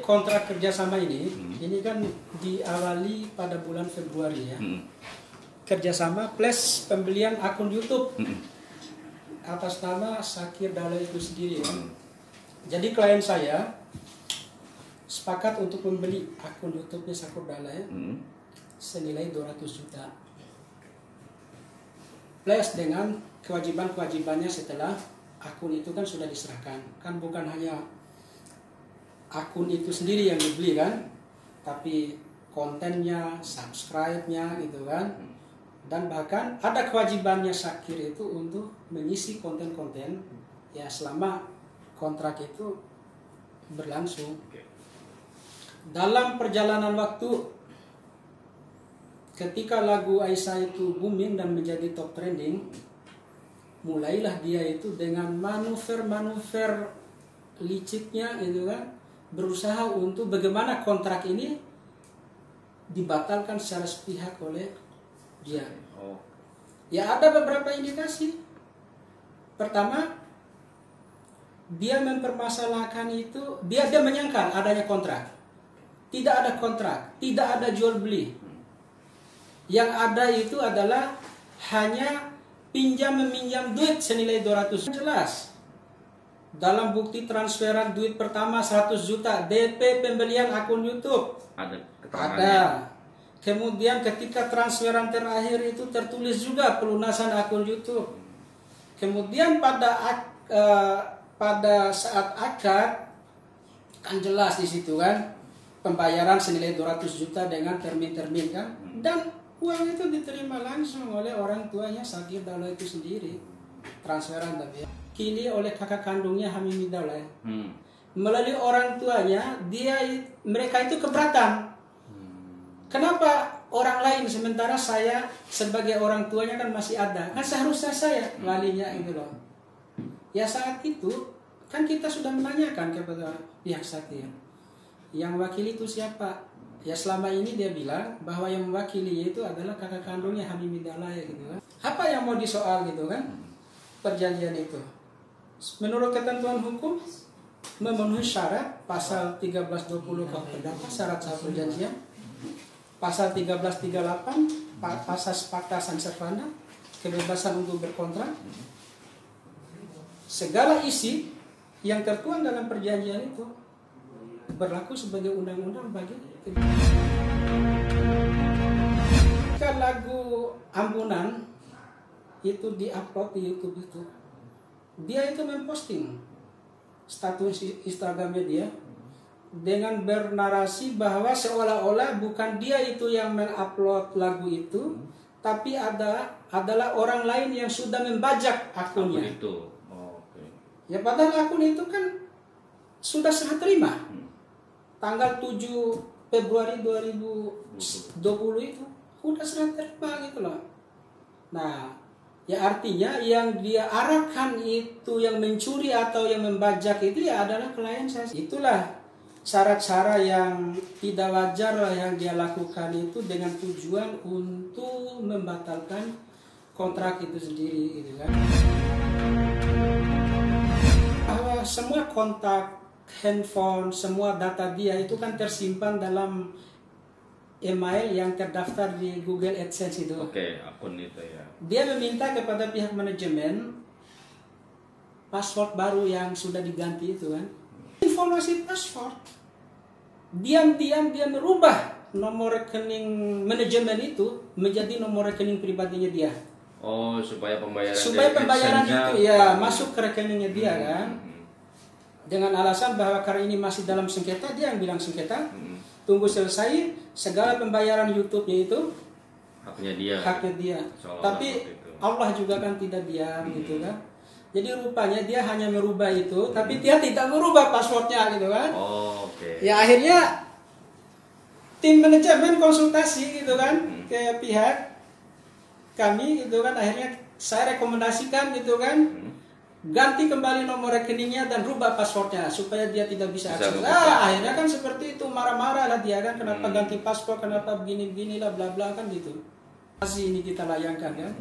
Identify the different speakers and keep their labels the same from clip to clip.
Speaker 1: kontrak kerjasama ini kan diawali pada bulan Februari ya. Kerjasama plus pembelian akun YouTube atas nama Syakir Daulay itu sendiri ya. Jadi klien saya sepakat untuk membeli akun YouTube-nya Syakir Daulay senilai 200 juta. Plus dengan kewajiban-kewajibannya setelah akun itu kan sudah diserahkan. Kan bukan hanya akun itu sendiri yang dibeli kan, tapi kontennya, subscribe-nya gitu kan, dan bahkan ada kewajibannya Syakir itu untuk mengisi konten-konten ya selama kontrak itu berlangsung. Dalam perjalanan waktu, ketika lagu Aisyah itu booming dan menjadi top trending, mulailah dia itu dengan manuver-manuver liciknya gitu kan, berusaha untuk bagaimana kontrak ini dibatalkan secara sepihak oleh dia. Ya ada beberapa indikasi. Pertama, dia mempermasalahkan itu, dia menyangkal adanya kontrak. Tidak ada kontrak, tidak ada jual beli. Yang ada itu adalah hanya pinjam meminjam duit senilai 200. Jelas. Dalam bukti transferan duit pertama 100 juta DP pembelian akun YouTube ada. Kemudian ketika transferan terakhir itu tertulis juga pelunasan akun YouTube. Kemudian pada saat akad kan jelas di situ kan pembayaran senilai 200 juta dengan termin-termin kan, dan uang itu diterima langsung oleh orang tuanya Syakir Daulay itu sendiri. Transferan tapi kini oleh kakak kandungnya Hamimi Daulay. Melalui orang tuanya mereka itu keberatan. Kenapa orang lain sementara saya sebagai orang tuanya kan masih ada? Kan seharusnya saya walinya itu loh. Ya saat itu kan kita sudah menanyakan kepada pihak Syakir, yang wakili itu siapa? Ya selama ini dia bilang bahwa yang mewakili itu adalah kakak kandungnya Hamimi Daulay gitu kan. Apa yang mau disoal gitu kan? Perjanjian itu menurut ketentuan hukum memenuhi syarat pasal 1320 KUH terdakwa syarat sah perjanjian, pasal 1338 pasal sepakatan servana, kebebasan untuk berkontrak, segala isi yang tertuang dalam perjanjian itu berlaku sebagai undang-undang bagi jika lagu Ambunan itu diupload di YouTube itu, dia itu memposting status Instagramnya dia dengan bernarasi bahwa seolah-olah bukan dia itu yang mengupload lagu itu, tapi adalah orang lain yang sudah membajak akunnya.
Speaker 2: Akun itu.
Speaker 1: Ya padahal akun itu kan sudah serah terima. Tanggal 7 Februari 2020 itu udah serah terima gitu loh. Nah, ya artinya yang dia arahkan itu yang mencuri atau yang membajak itu ya adalah klien saya. Itulah cara-cara yang tidak wajar yang dia lakukan itu dengan tujuan untuk membatalkan kontrak itu sendiri gitu kan. Bahwa semua kontak, handphone, semua data dia itu kan tersimpan dalam email yang terdaftar di Google AdSense itu.
Speaker 2: Oke, akun itu ya.
Speaker 1: Dia meminta kepada pihak manajemen password baru yang sudah diganti itu kan. Informasi password. Diam-diam dia merubah nomor rekening manajemen itu menjadi nomor rekening pribadinya dia.
Speaker 2: Oh, supaya pembayaran
Speaker 1: itu ya masuk ke rekeningnya dia kan. Dengan alasan bahwa karena ini masih dalam sengketa, dia yang bilang sengketa. Tunggu selesai segala pembayaran YouTube-nya itu haknya dia. Tapi Allah juga kan tidak diam gitu kan. Jadi rupanya dia hanya merubah itu, tapi dia tidak merubah passwordnya gitu kan. Ya akhirnya tim manajemen konsultasi gitu kan ke pihak kami gitu kan. Akhirnya saya rekomendasikan gitu kan, ganti kembali nomor rekeningnya dan rubah passwordnya supaya dia tidak bisa akses. Akhirnya kan seperti itu, marah-marah lah dia kan, kenapa ganti password, kenapa begini-begini lah bla bla kan gitu. Masih ini kita layangkan kan.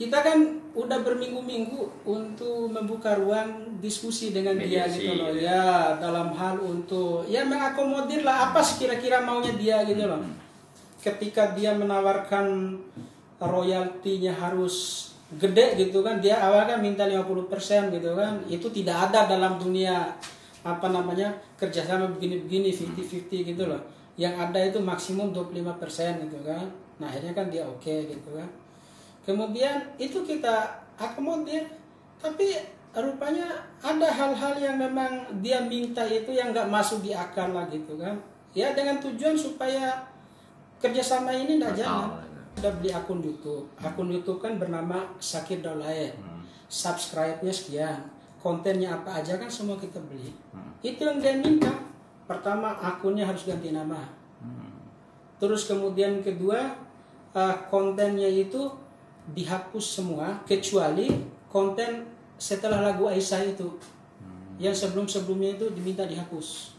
Speaker 1: kita kan udah berminggu-minggu untuk membuka ruang diskusi dengan dia
Speaker 2: Mediasi,
Speaker 1: gitu loh ya, dalam hal untuk ya mengakomodir lah apa sih kira-kira maunya dia gitu loh. Ketika dia menawarkan royaltinya harus gede gitu kan, dia awal kan minta 50% gitu kan, itu tidak ada dalam dunia apa namanya kerjasama begini-begini 50-50 gitu loh. Yang ada itu maksimum 25% gitu kan. Nah akhirnya kan dia oke gitu kan. Kemudian itu kita akomodir, tapi rupanya ada hal-hal yang memang dia minta itu yang nggak masuk di akal lah gitu kan. Ya dengan tujuan supaya kerjasama ini nggak jalan. Udah beli akun YouTube. Akun YouTube kan bernama Sakir Daulaye. Subscribe-nya sekian. Kontennya apa aja kan semua kita beli. Itu yang dia minta. Pertama akunnya harus ganti nama. Terus kemudian kedua kontennya itu dihapus semua kecuali konten setelah lagu Aisyah itu. Yang sebelum-sebelumnya itu diminta dihapus.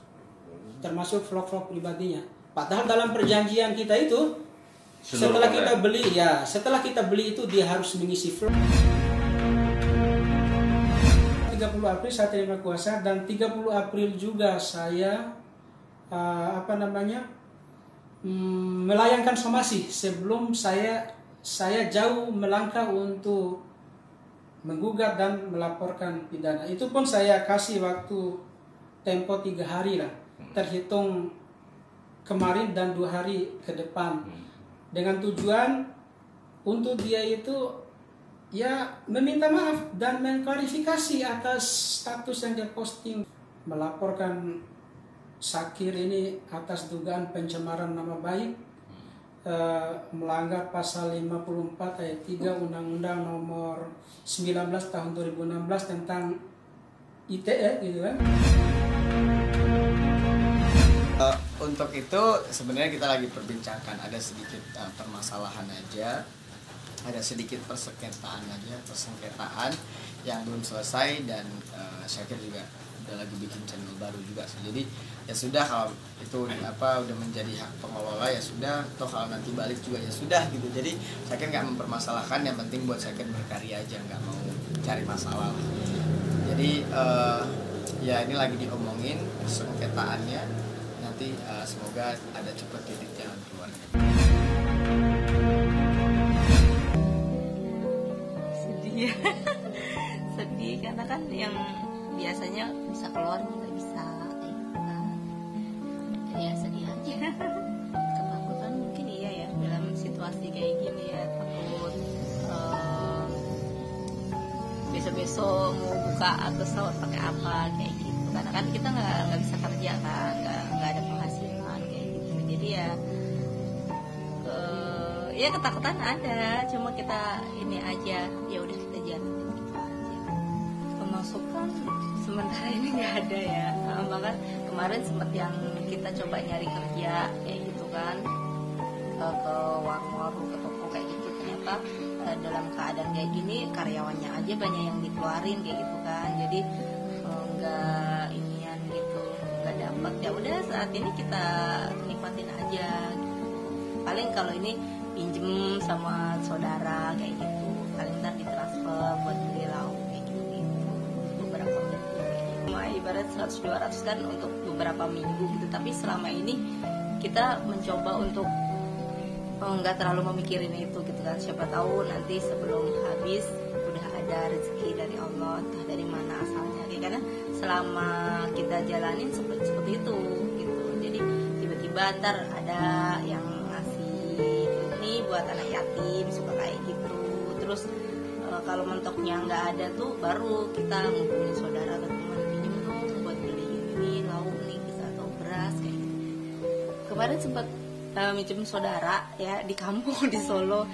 Speaker 1: Termasuk vlog-vlog pribadinya. Padahal dalam perjanjian kita itu setelah kita beli itu dia harus mengisi vlog. 30 April saya terima kuasa dan 30 April juga saya melayangkan somasi sebelum saya jauh melangkah untuk menggugat dan melaporkan pidana. Itu pun saya kasih waktu tempo 3 hari lah, terhitung kemarin dan 2 hari ke depan, dengan tujuan untuk dia itu ya meminta maaf dan mengklarifikasi atas status yang dia posting, melaporkan Sakir ini atas dugaan pencemaran nama baik, melanggar pasal 54 ayat 3 Undang-Undang nomor 19 tahun 2016 tentang ITE gitu kan.
Speaker 3: Untuk itu sebenarnya kita lagi perbincangkan, ada sedikit permasalahan aja, ada sedikit persengketaan yang belum selesai, dan Syakir juga udah lagi bikin channel baru juga. Jadi ya sudah, kalau itu udah menjadi hak pengelola ya sudah, toh kalau nanti balik juga ya sudah gitu. Jadi Syakir nggak mempermasalahkan, yang penting buat Syakir berkarya aja, nggak mau cari masalah. Jadi ya ini lagi diomongin sengketaannya, nanti semoga ada cepat titik jalan keluarnya.
Speaker 4: Sedih ya. Sedih karena kan yang biasanya bisa keluar nggak bisa kayak gitu kan. Ya sedih aja. Ketakutan mungkin iya ya, dalam situasi kayak gini ya, takut besok-besok mau buka atau pakai apa kayak gitu, karena kan kita nggak bisa kerja kan, nggak ada penghasilan kayak gitu. Jadi ya ketakutan ada, cuma kita ini aja, ya udah kita jalan gitu aja. Pemasukan sementara ini nggak ada ya, bahkan kemarin sempat yang kita coba nyari kerja kayak gitu kan, ke warung-warung, ke toko kayak gitu, ternyata dalam keadaan kayak gini karyawannya aja banyak yang dikeluarin kayak gitu kan. Jadi nggak inian gitu, nggak dapat. Ya udah, saat ini kita nikmatin aja gitu. Paling kalau ini pinjem sama saudara kayak gitu, paling ntar ditransfer buat beli lauk kayak gitu, beberapa minggu kayak gitu. Cuma ibarat 100-200 kan untuk beberapa minggu gitu, tapi selama ini kita mencoba untuk nggak terlalu memikirin itu gitu kan. Siapa tahu nanti sebelum habis udah ada rezeki dari Allah, entah dari mana asalnya kayak, karena selama kita jalanin seperti itu gitu. Jadi tiba-tiba ntar ada yang ini buat anak yatim, suka kayak gitu. Terus kalau mentoknya nggak ada tuh baru kita ngumpulin saudara atau teman, pinjam dong buat beli ini lauk nih bisa, atau beras kayak gitu. Kemarin sempat minjem saudara ya di kampung di Solo,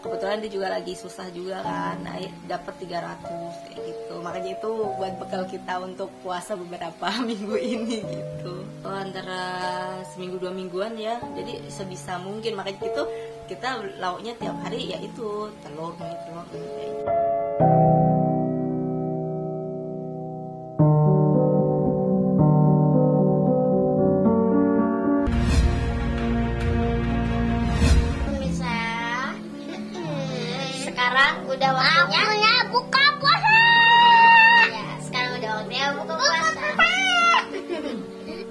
Speaker 4: kebetulan dia juga lagi susah juga kan, dapat 300 kayak gitu. Makanya itu buat bekal kita untuk puasa beberapa minggu ini gitu. Antara seminggu 2 mingguan ya, jadi sebisa mungkin. Makanya itu kita lauknya tiap hari ya itu telur kayak gitu.
Speaker 5: udah waktunya buka puasa. Ya, sekarang udah waktunya buka puasa.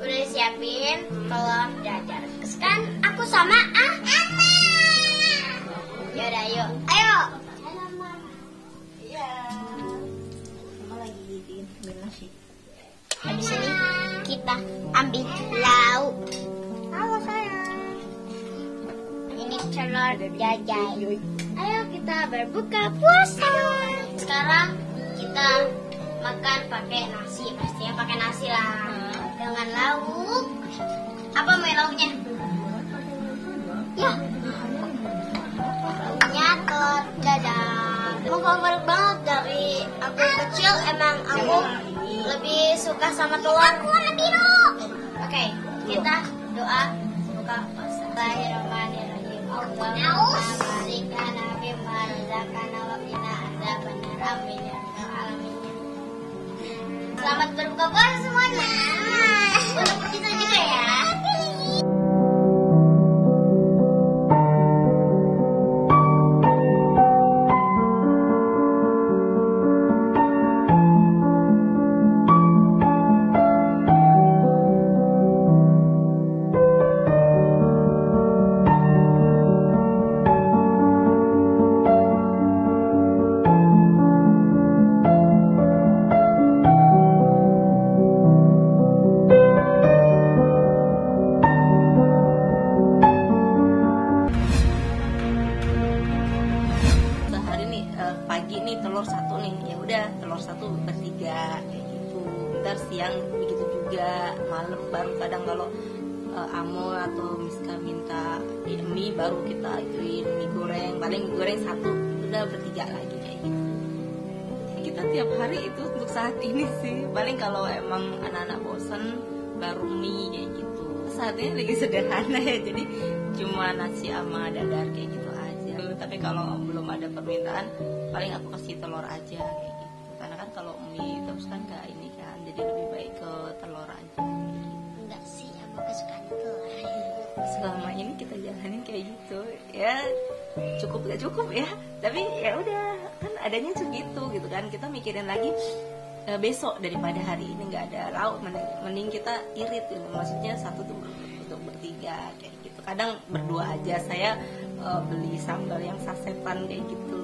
Speaker 5: Udah disiapin telur dadar. Kan aku sama Yaudah, yuk. Ayo.
Speaker 4: Iya. Mama lagi bikin nasi.
Speaker 5: Habis ini kita ambil lauk. Halo sayang. Ini telur dadar. Ayo kita berbuka puasa. Sekarang kita makan pakai nasi. Pastinya pakai nasi lah. Dengan lauk. Apa mau lauknya? Ya. Lauknya telur dadar. Emang favorit banget dari aku kecil. Emang aku lebih suka sama telur. Aku warna biru. Oke, kita doa buka puasa. Bismillahirrahmanirrahim. Allahumma barik lana fima razaqtana wa qina adzabannar. Amin ya rabbal alamin. Selamat berbuka puasa semuanya. Untuk kita juga ya.
Speaker 4: Sehari nih pagi nih telur satu nih, ya udah telur satu bertiga kayak gitu. Ntar siang begitu juga, malam baru kadang kalau Amo atau Miska minta mie baru kita ituin mie goreng, paling mie goreng satu udah bertiga lagi kayak gitu. Kita tiap hari itu untuk saat ini sih, paling kalau emang anak-anak bosen baru mie kayak gitu. Saat ini lagi sederhana ya, jadi cuma nasi sama dadar kayak gitu aja. Tapi kalau belum ada permintaan paling aku kasih telur aja kayak gitu, karena kan kalau mie terus kan nggak ini kan, jadi lebih baik ke telur aja gitu.
Speaker 5: Enggak sih, aku kesukaan telur.
Speaker 4: Selama ini kita jalanin kayak gitu ya, cukup gak cukup ya, tapi ya udah kan adanya segitu gitu kan. Kita mikirin lagi besok daripada hari ini nggak ada lauk, mending kita irit gitu. Maksudnya satu tuh untuk bertiga kayak gitu. Kadang berdua aja, saya beli sambal yang sasetan kayak gitu.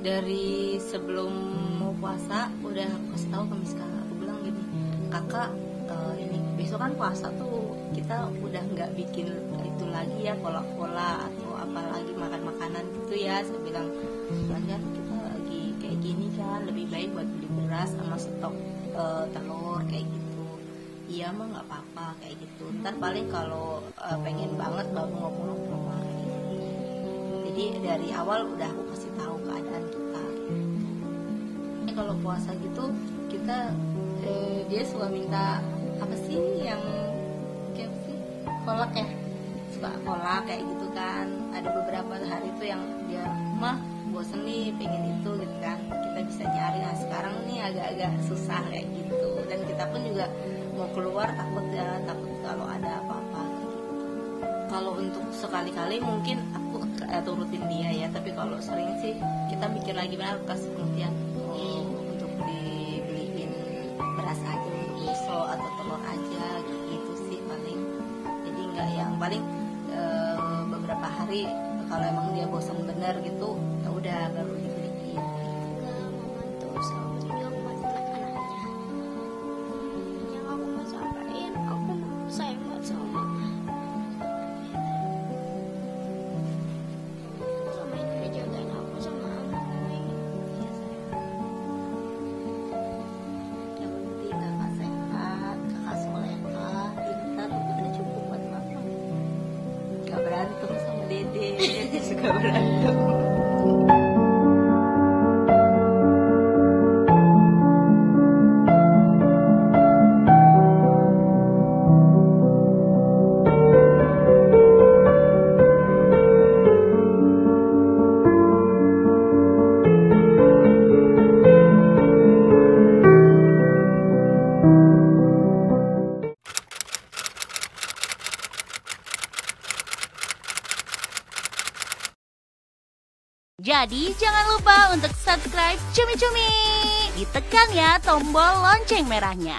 Speaker 4: Dari sebelum mau puasa udah aku kasih tahu ke Miska, aku bilang gini, kakak ini besok kan puasa tuh kita udah nggak bikin itu lagi ya, pola-pola atau apalagi makan makanan gitu ya. Saya bilang kan kita lagi kayak gini kan, lebih baik buat beli beras sama stok telur kayak gitu. Iya mah nggak apa-apa kayak gitu, ntar paling kalau pengen banget baru ngomong rumah kayak gitu. Jadi dari awal udah aku kasih tahu keadaan kita kayak gitu. Ini kalau puasa gitu kita dia suka minta apa sih yang kayak apa sih, kolak ya, suka kolak kayak gitu kan. Ada beberapa hari tuh yang dia mah bosen nih pengen itu gitu kan, kita bisa nyari. Nah sekarang nih agak-agak susah kayak gitu, dan kita pun juga mau keluar takut kalau ada apa-apa gitu. Kalau untuk sekali-kali mungkin aku turutin dia ya, tapi kalau sering sih kita mikir lagi benar kasih pengertian untuk dibeliin beras aja, miso atau telur aja gitu sih paling. Jadi nggak yang paling beberapa hari kalau emang dia bosan bener gitu ya udah baru dibeliin.
Speaker 5: Membantu sama video buat anaknya. Yang aku mau sampaikan, aku sayang banget sama mama. Sama ini udah jagain aku sama anak.
Speaker 4: Yang penting kakak sehat, kakak solehah, pintar, udah cukup buat mama. Gak berantem sama dede, dede suka berantem.
Speaker 6: Jadi jangan lupa untuk subscribe Cumi Cumi. Ditekan ya tombol lonceng merahnya.